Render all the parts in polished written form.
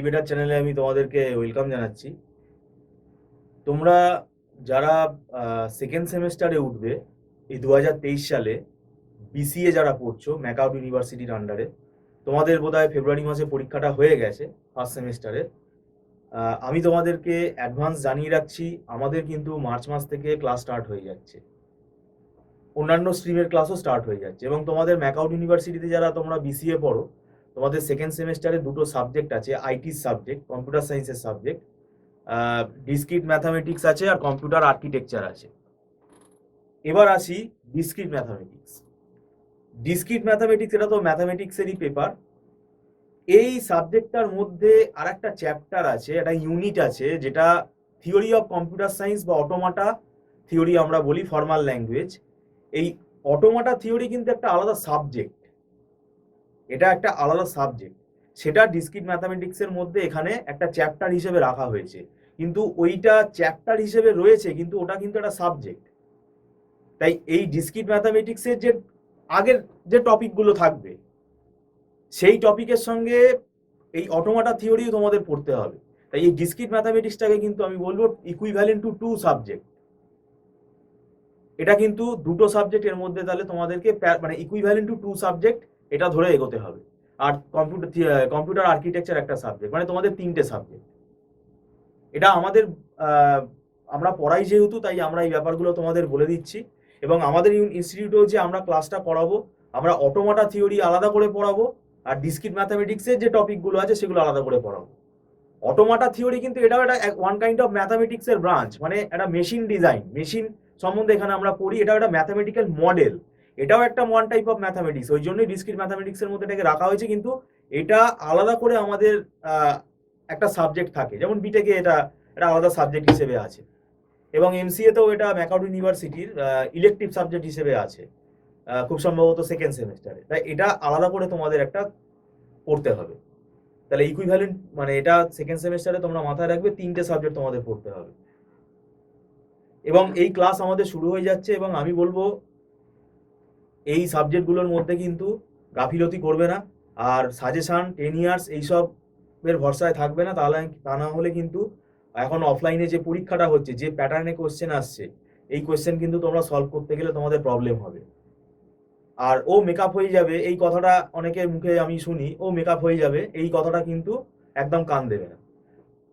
Better চ্যানেলে আমি তোমাদেরকে ওয়েলকাম জানাচ্ছি। তোমরা যারা সেকেন্ড সেমেস্টারে উঠবে এই 2023 সালে বিসিএ যারা পড়ছো ম্যাকাউট ইউনিভার্সিটির আন্ডারে, তোমাদের বোধহয় ফেব্রুয়ারি মাসে পরীক্ষাটা হয়ে গেছে ফার্স্ট সেমেস্টারে। আমি তোমাদেরকে অ্যাডভান্স জানিয়ে রাখছি, আমাদের কিন্তু মার্চ মাস থেকে ক্লাস স্টার্ট হয়ে যাচ্ছে, অন্যান্য স্ট্রিমের ক্লাসও স্টার্ট হয়ে যাচ্ছে। এবং তোমাদের ম্যাকাউট ইউনিভার্সিটিতে যারা তোমরা বিসিএ পড়ো, তোমাদের সেকেন্ড সেমেস্টারে দুটো সাবজেক্ট আছে, আইটির সাবজেক্ট, কম্পিউটার সায়েন্সের সাবজেক্ট, ডিসক্রিট ম্যাথামেটিক্স আছে আর কম্পিউটার আর্কিটেকচার আছে। এবার আসি ডিসক্রিট ম্যাথামেটিক্স। ডিসক্রিট ম্যাথামেটিক্স এটা তো ম্যাথামেটিক্সেরই পেপার। এই সাবজেক্টটার মধ্যে আর একটা চ্যাপ্টার আছে, একটা ইউনিট আছে, যেটা থিওরি অফ কম্পিউটার সায়েন্স বা অটোমাটা থিওরি আমরা বলি, ফর্মাল ল্যাঙ্গুয়েজ। এই অটোমাটা থিওরি কিন্তু একটা আলাদা সাবজেক্ট, এটা একটা আলাদা সাবজেক্ট। সেটা ডিসক্রিট ম্যাথামেটিক্সের মধ্যে এখানে একটা চ্যাপ্টার হিসেবে রাখা হয়েছে, কিন্তু ওইটা চ্যাপ্টার হিসেবে রয়েছে, কিন্তু ওটা কিন্তু একটা সাবজেক্ট। তাই এই ডিসক্রিট ম্যাথামেটিক্সের যে আগের যে টপিকগুলো থাকবে সেই টপিকের সঙ্গে এই অটোমাটা থিওরিও তোমাদের পড়তে হবে। তাই এই ডিসক্রিট ম্যাথামেটিক্সটাকে কিন্তু আমি বলবো ইকুইভ্যালেন্ট টু টু সাবজেক্ট। এটা কিন্তু দুটো সাবজেক্টের মধ্যে, তাহলে তোমাদেরকে মানে ইকুইভ্যালেন্ট টু টু সাবজেক্ট এটা ধরে এগোতে হবে। আর কম্পিউটার আর্কিটেকচার একটা সাবজেক্ট, মানে তোমাদের তিনটে সাবজেক্ট। এটা আমাদের আমরা পড়াই যেহেতু, তাই আমরা এই ব্যাপারগুলো তোমাদের বলে দিচ্ছি। এবং আমাদের ইনস্টিটিউটেও যে আমরা ক্লাসটা করাবো, আমরা অটোমাটা থিওরি আলাদা করে পড়াবো, আর ডিসক্রিট ম্যাথামেটিক্সের যে টপিকগুলো আছে সেগুলো আলাদা করে পড়াবো। অটোমাটা থিওরি কিন্তু এটাও একটা ওয়ান কাইন্ড অফ ম্যাথামেটিক্সের ব্রাঞ্চ, মানে একটা মেশিন ডিজাইন, মেশিন সম্বন্ধে এখানে আমরা পড়ি। এটাও একটা ম্যাথামেটিক্যাল মডেল, এটাও একটা ওয়ান টাইপ অফ ম্যাথামেটিক্স, ওই জন্যই ডিসক্রিট ম্যাথামেটিক্সের মধ্যে এটাকে রাখা হয়েছে। কিন্তু এটা আলাদা করে আমাদের একটা সাবজেক্ট থাকে, যেমন বিটেকে এটা একটা আলাদা সাবজেক্ট হিসেবে আছে, এবং এমসিএতেও এটা ম্যাকাউট ইউনিভার্সিটির ইলেকটিভ সাবজেক্ট হিসেবে আছে, খুব সম্ভবত সেকেন্ড সেমেস্টারে। তাই এটা আলাদা করে তোমাদের একটা পড়তে হবে। তাহলে ইকুইভ্যালেন্ট মানে এটা সেকেন্ড সেমেস্টারে তোমরা মাথায় রাখবে, তিনটে সাবজেক্ট তোমাদের পড়তে হবে। এবং এই ক্লাস আমাদের শুরু হয়ে যাচ্ছে, এবং আমি বলবো এই সাবজেক্টগুলোর মধ্যে কিন্তু গাফিলতি করবে না, আর সাজেশন 10 ইয়ার্স এইসবের ভরসায় থাকবে না। তাহলে তা না হলে কিন্তু এখন অফলাইনে যে পরীক্ষাটা হচ্ছে, যে প্যাটার্নে কোশ্চেন আসছে, এই কোশ্চেন কিন্তু তোমরা সলভ করতে গেলে তোমাদের প্রবলেম হবে। আর ও মেকআপ হয়ে যাবে, এই কথাটা অনেকের মুখে আমি শুনি, ও মেকআপ হয়ে যাবে, এই কথাটা কিন্তু একদম কান দেবে না।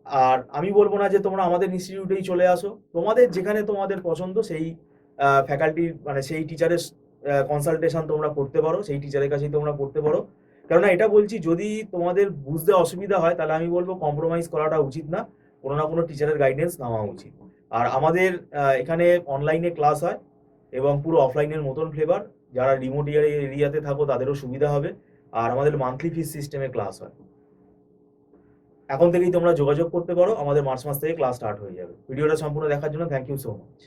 আর আমি বলবো না যে তোমরা আমাদের ইনস্টিটিউটেই চলে আসো, তোমাদের যেখানে তোমাদের পছন্দ সেই ফ্যাকাল্টি মানে সেই টিচারের কনসালটেশন তোমরা করতে পারো, সেই টিচারের কাছেই তোমরা পড়তে পারো। কেননা এটা বলছি, যদি তোমাদের বুঝতে অসুবিধা হয় তাহলে আমি বলবো কম্প্রোমাইজ করাটা উচিত না, কোনো না কোনো টিচারের গাইডেন্স নেওয়া উচিত। আর আমাদের এখানে অনলাইনে ক্লাস হয়, এবং পুরো অফলাইনের মতন ফ্লেভার। যারা রিমোট এরিয়াতে থাকো তাদেরও সুবিধা হবে। আর আমাদের মান্থলি ফিস সিস্টেমে ক্লাস হয়। এখন থেকেই তোমরা যোগাযোগ করতে পারো, আমাদের মার্চ মাস থেকে ক্লাস স্টার্ট হয়ে যাবে। ভিডিওটা সম্পূর্ণ দেখার জন্য থ্যাংক ইউ সো মাচ।